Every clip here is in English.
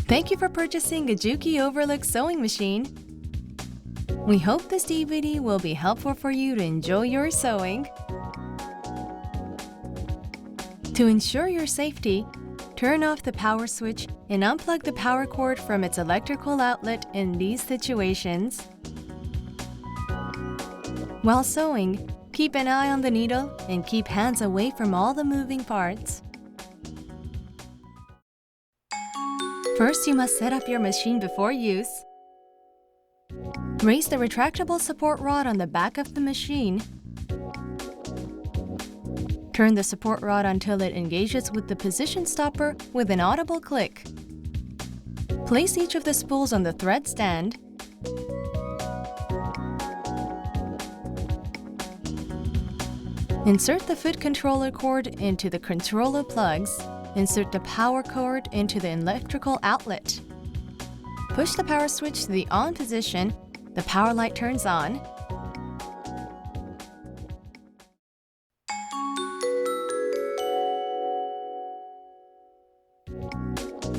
Thank you for purchasing a JUKI Overlock sewing machine. We hope this DVD will be helpful for you to enjoy your sewing. To ensure your safety, turn off the power switch and unplug the power cord from its electrical outlet in these situations. While sewing, keep an eye on the needle and keep hands away from all the moving parts. First, you must set up your machine before use. Raise the retractable support rod on the back of the machine. Turn the support rod until it engages with the position stopper with an audible click. Place each of the spools on the thread stand. Insert the foot controller cord into the controller plugs. Insert the power cord into the electrical outlet. Push the power switch to the on position. The power light turns on.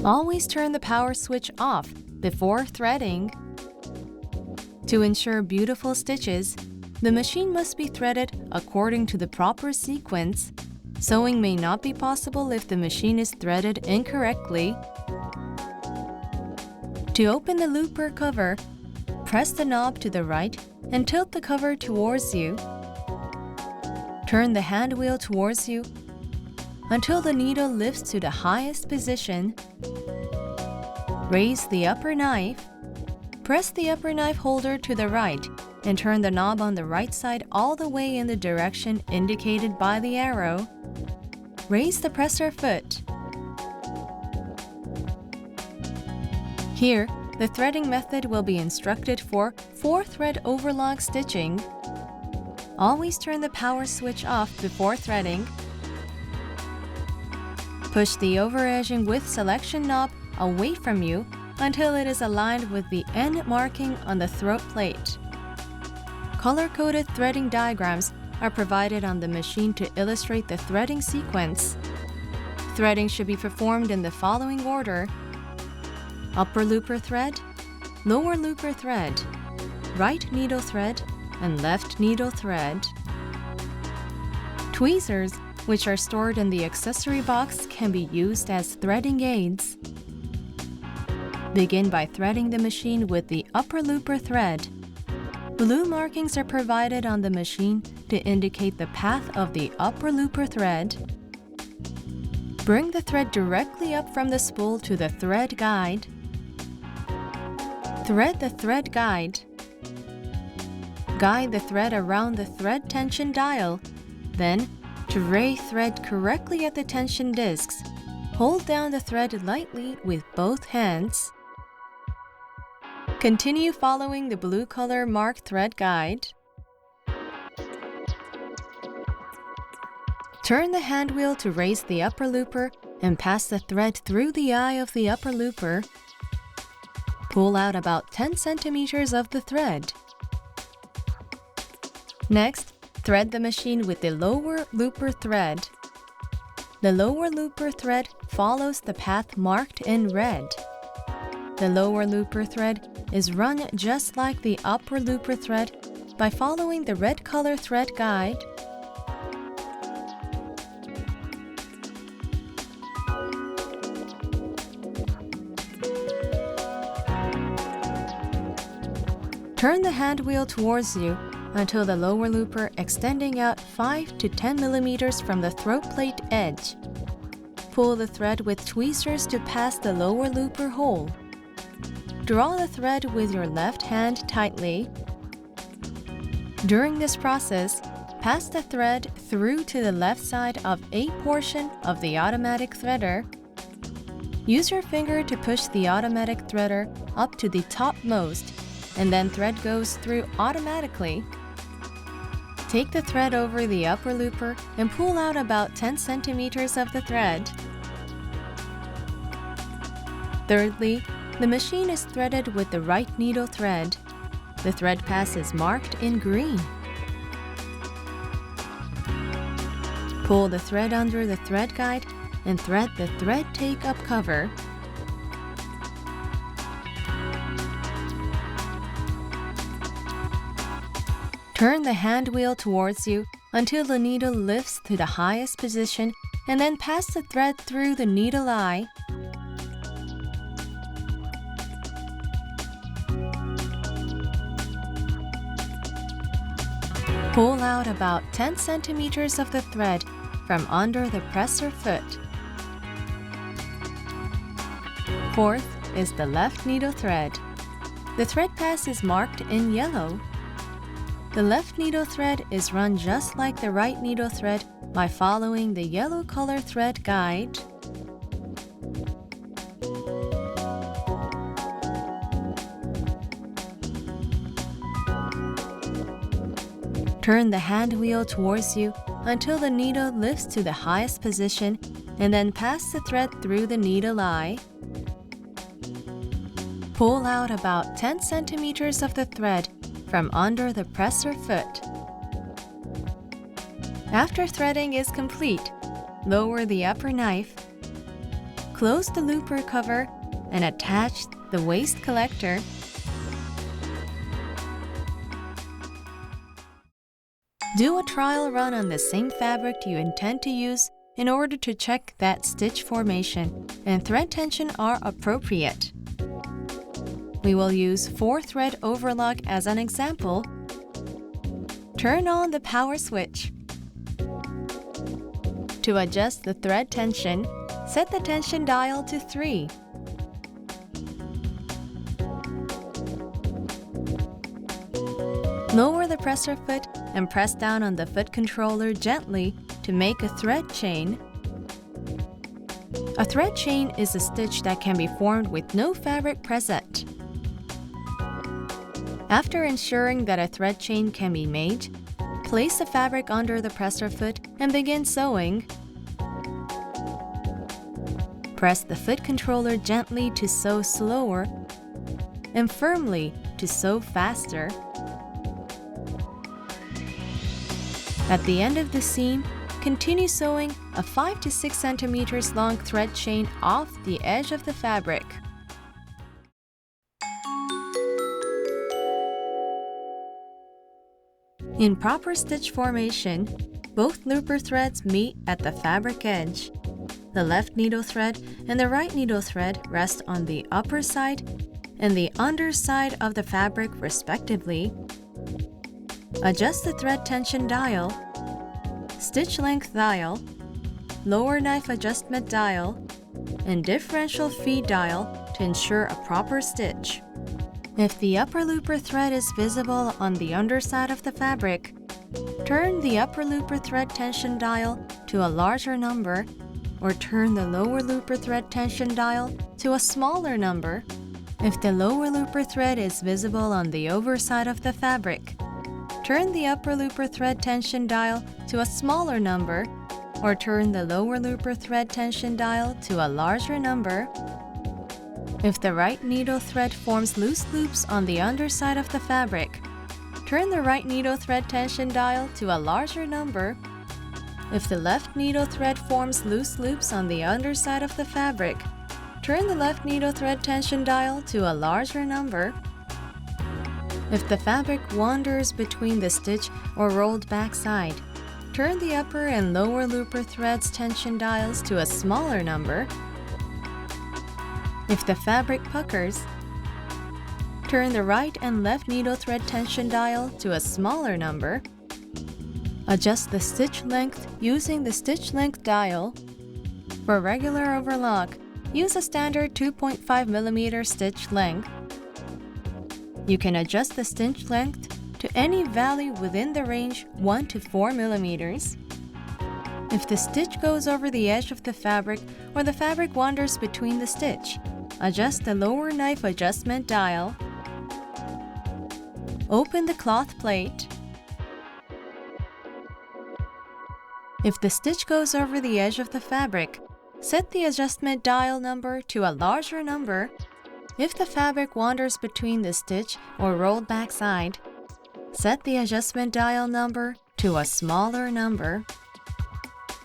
Always turn the power switch off before threading. To ensure beautiful stitches, the machine must be threaded according to the proper sequence. Sewing may not be possible if the machine is threaded incorrectly. To open the looper cover, press the knob to the right and tilt the cover towards you. Turn the hand wheel towards you until the needle lifts to the highest position. Raise the upper knife. Press the upper knife holder to the right and turn the knob on the right side all the way in the direction indicated by the arrow. Raise the presser foot. Here, the threading method will be instructed for 4-thread overlock stitching. Always turn the power switch off before threading. Push the over-edging width selection knob away from you until it is aligned with the end marking on the throat plate. Color-coded threading diagrams are provided on the machine to illustrate the threading sequence. Threading should be performed in the following order: upper looper thread, lower looper thread, right needle thread, and left needle thread. Tweezers, which are stored in the accessory box, can be used as threading aids. Begin by threading the machine with the upper looper thread. Blue markings are provided on the machine to indicate the path of the upper looper thread. Bring the thread directly up from the spool to the thread guide. Thread the thread guide. Guide the thread around the thread tension dial. Then, to ray thread correctly at the tension discs, hold down the thread lightly with both hands. Continue following the blue color marked thread guide. Turn the hand wheel to raise the upper looper and pass the thread through the eye of the upper looper. Pull out about 10 centimeters of the thread. Next, thread the machine with the lower looper thread. The lower looper thread follows the path marked in red. The lower looper thread is run just like the upper looper thread by following the red color thread guide. Turn the hand wheel towards you until the lower looper extending out 5 to 10 millimeters from the throat plate edge. Pull the thread with tweezers to pass the lower looper hole. Draw the thread with your left hand tightly. During this process, pass the thread through to the left side of a portion of the automatic threader. Use your finger to push the automatic threader up to the topmost, and then thread goes through automatically. Take the thread over the upper looper and pull out about 10 centimeters of the thread. Thirdly, the machine is threaded with the right needle thread. The thread pass is marked in green. Pull the thread under the thread guide and thread the thread take-up cover. Turn the hand wheel towards you until the needle lifts to the highest position and then pass the thread through the needle eye. Pull out about 10 centimeters of the thread from under the presser foot. Fourth is the left needle thread. The thread pass is marked in yellow. The left needle thread is run just like the right needle thread by following the yellow color thread guide. Turn the hand wheel towards you until the needle lifts to the highest position and then pass the thread through the needle eye. Pull out about 10 centimeters of the thread from under the presser foot. After threading is complete, lower the upper knife, close the looper cover, and attach the waste collector. Do a trial run on the same fabric you intend to use in order to check that stitch formation and thread tension are appropriate. We will use 4-thread overlock as an example. Turn on the power switch. To adjust the thread tension, set the tension dial to 3. Lower the presser foot and press down on the foot controller gently to make a thread chain. A thread chain is a stitch that can be formed with no fabric present. After ensuring that a thread chain can be made, place the fabric under the presser foot and begin sewing. Press the foot controller gently to sew slower and firmly to sew faster. At the end of the seam, continue sewing a 5 to 6 centimeters long thread chain off the edge of the fabric. In proper stitch formation, both looper threads meet at the fabric edge. The left needle thread and the right needle thread rest on the upper side and the underside of the fabric respectively. Adjust the thread tension dial, stitch length dial, lower knife adjustment dial, and differential feed dial to ensure a proper stitch. If the upper looper thread is visible on the underside of the fabric, turn the upper looper thread tension dial to a larger number or turn the lower looper thread tension dial to a smaller number. If the lower looper thread is visible on the overside of the fabric, turn the upper looper thread tension dial to a smaller number or turn the lower looper thread tension dial to a larger number. If the right needle thread forms loose loops on the underside of the fabric, turn the right needle thread tension dial to a larger number. If the left needle thread forms loose loops on the underside of the fabric, turn the left needle thread tension dial to a larger number. If the fabric wanders between the stitch or rolled back side, turn the upper and lower looper threads tension dials to a smaller number. If the fabric puckers, turn the right and left needle thread tension dial to a smaller number. Adjust the stitch length using the stitch length dial. For regular overlock, use a standard 2.5 mm stitch length. You can adjust the stitch length to any value within the range 1 to 4 mm. If the stitch goes over the edge of the fabric or the fabric wanders between the stitch, adjust the lower knife adjustment dial. Open the cloth plate. If the stitch goes over the edge of the fabric, set the adjustment dial number to a larger number. If the fabric wanders between the stitch or rolled back side, set the adjustment dial number to a smaller number.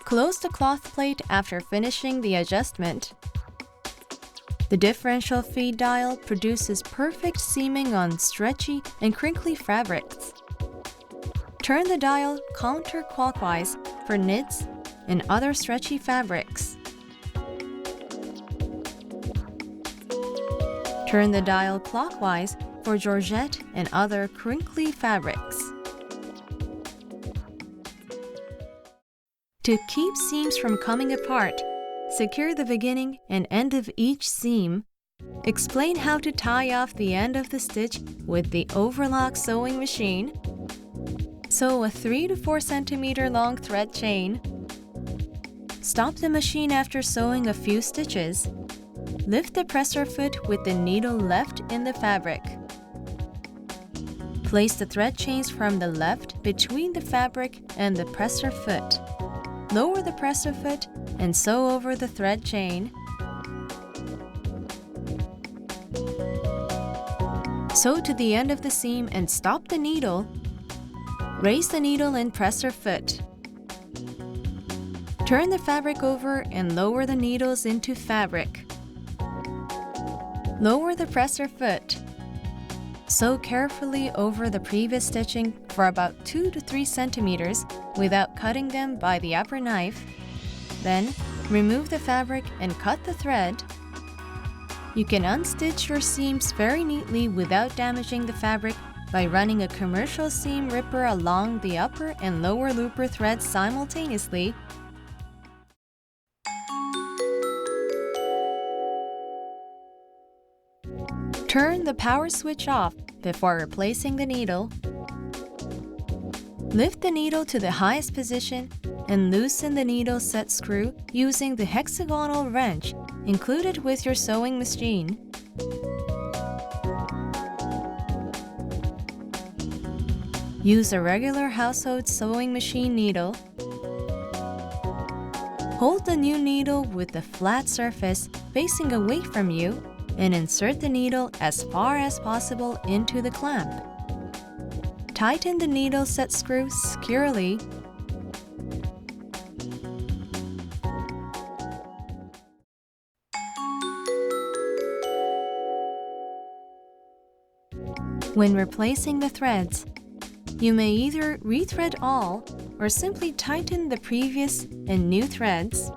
Close the cloth plate after finishing the adjustment. The differential feed dial produces perfect seaming on stretchy and crinkly fabrics. Turn the dial counterclockwise for knits and other stretchy fabrics. Turn the dial clockwise for georgette and other crinkly fabrics. To keep seams from coming apart, secure the beginning and end of each seam. Explain how to tie off the end of the stitch with the overlock sewing machine. Sew a 3 to 4 cm long thread chain. Stop the machine after sewing a few stitches. Lift the presser foot with the needle left in the fabric. Place the thread chains from the left between the fabric and the presser foot. Lower the presser foot and sew over the thread chain. Sew to the end of the seam and stop the needle. Raise the needle and presser foot. Turn the fabric over and lower the needles into fabric. Lower the presser foot. Sew carefully over the previous stitching for about 2 to 3 centimeters without cutting them by the upper knife. Then, remove the fabric and cut the thread. You can unstitch your seams very neatly without damaging the fabric by running a commercial seam ripper along the upper and lower looper threads simultaneously. Turn the power switch off before replacing the needle. Lift the needle to the highest position and loosen the needle set screw using the hexagonal wrench included with your sewing machine. Use a regular household sewing machine needle. Hold the new needle with the flat surface facing away from you and insert the needle as far as possible into the clamp. Tighten the needle set screw securely. When replacing the threads, you may either rethread all or simply tighten the previous and new threads.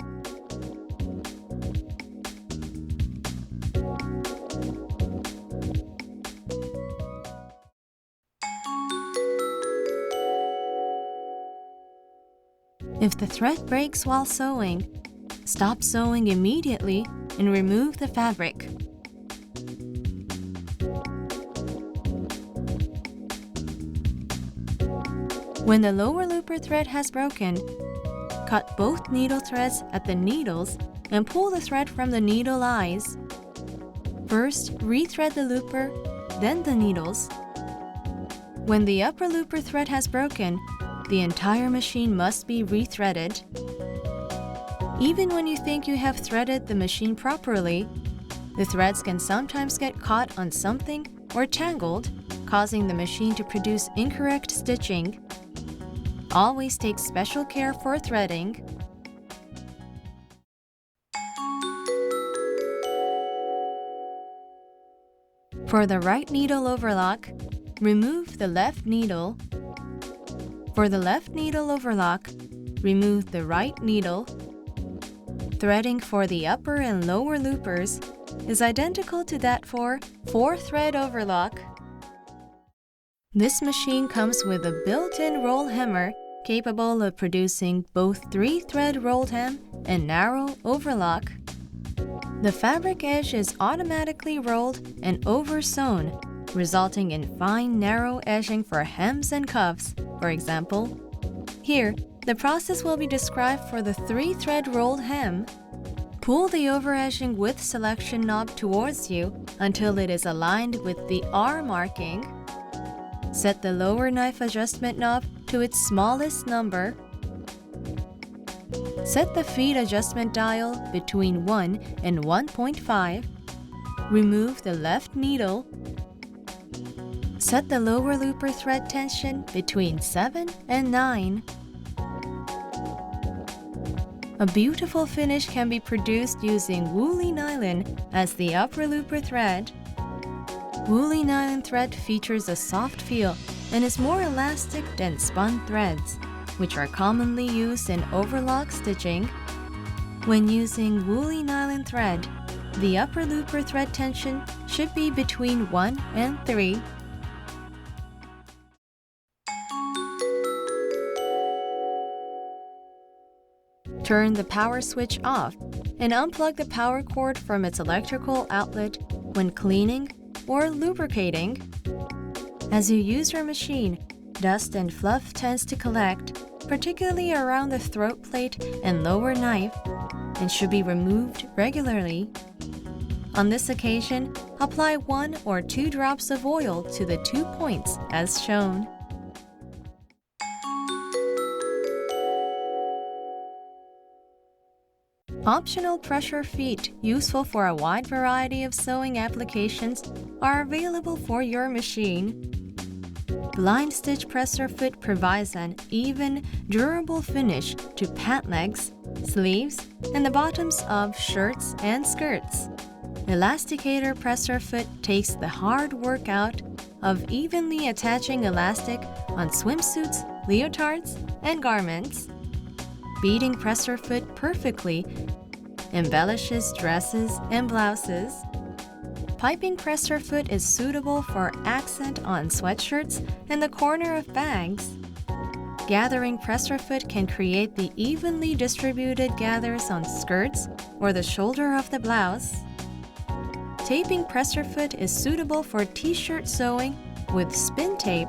If the thread breaks while sewing, stop sewing immediately and remove the fabric. When the lower looper thread has broken, cut both needle threads at the needles and pull the thread from the needle eyes. First, rethread the looper, then the needles. When the upper looper thread has broken, the entire machine must be rethreaded. Even when you think you have threaded the machine properly, the threads can sometimes get caught on something or tangled, causing the machine to produce incorrect stitching. Always take special care for threading. For the right needle overlock, remove the left needle. For the left needle overlock, remove the right needle. Threading for the upper and lower loopers is identical to that for 4-thread overlock. This machine comes with a built-in roll hammer capable of producing both 3-thread rolled hem and narrow overlock. The fabric edge is automatically rolled and over-sewn, resulting in fine narrow edging for hems and cuffs, for example. Here, the process will be described for the 3-thread rolled hem. Pull the over-edging width selection knob towards you until it is aligned with the R marking. Set the lower knife adjustment knob to its smallest number. Set the feed adjustment dial between 1 and 1.5. Remove the left needle. Set the lower looper thread tension between 7 and 9. A beautiful finish can be produced using woolly nylon as the upper looper thread. Woolly nylon thread features a soft feel and is more elastic than spun threads, which are commonly used in overlock stitching. When using woolly nylon thread, the upper looper thread tension should be between 1 and 3. Turn the power switch off and unplug the power cord from its electrical outlet when cleaning or lubricating. As you use your machine, dust and fluff tends to collect, particularly around the throat plate and lower knife, and should be removed regularly. On this occasion, apply 1 or 2 drops of oil to the 2 points as shown. Optional pressure feet useful for a wide variety of sewing applications are available for your machine. Blind stitch presser foot provides an even, durable finish to pant legs, sleeves, and the bottoms of shirts and skirts. Elasticator presser foot takes the hard work out of evenly attaching elastic on swimsuits, leotards, and garments. Beading presser foot perfectly embellishes dresses and blouses. Piping presser foot is suitable for accent on sweatshirts and the corner of bags. Gathering presser foot can create the evenly distributed gathers on skirts or the shoulder of the blouse. Taping presser foot is suitable for t-shirt sewing with spin tape.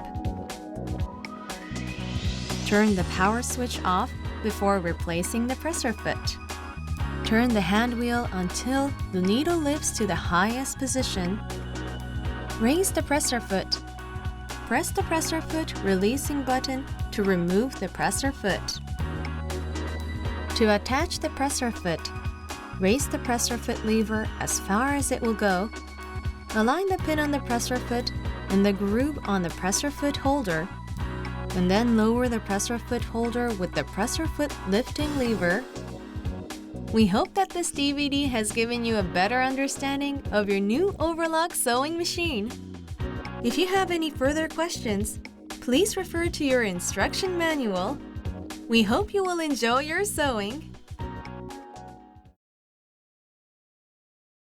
Turn the power switch off before replacing the presser foot. Turn the hand wheel until the needle lifts to the highest position. Raise the presser foot. Press the presser foot releasing button to remove the presser foot. To attach the presser foot, raise the presser foot lever as far as it will go. Align the pin on the presser foot and the groove on the presser foot holder, and then lower the presser foot holder with the presser foot lifting lever. We hope that this DVD has given you a better understanding of your new overlock sewing machine. If you have any further questions, please refer to your instruction manual. We hope you will enjoy your sewing.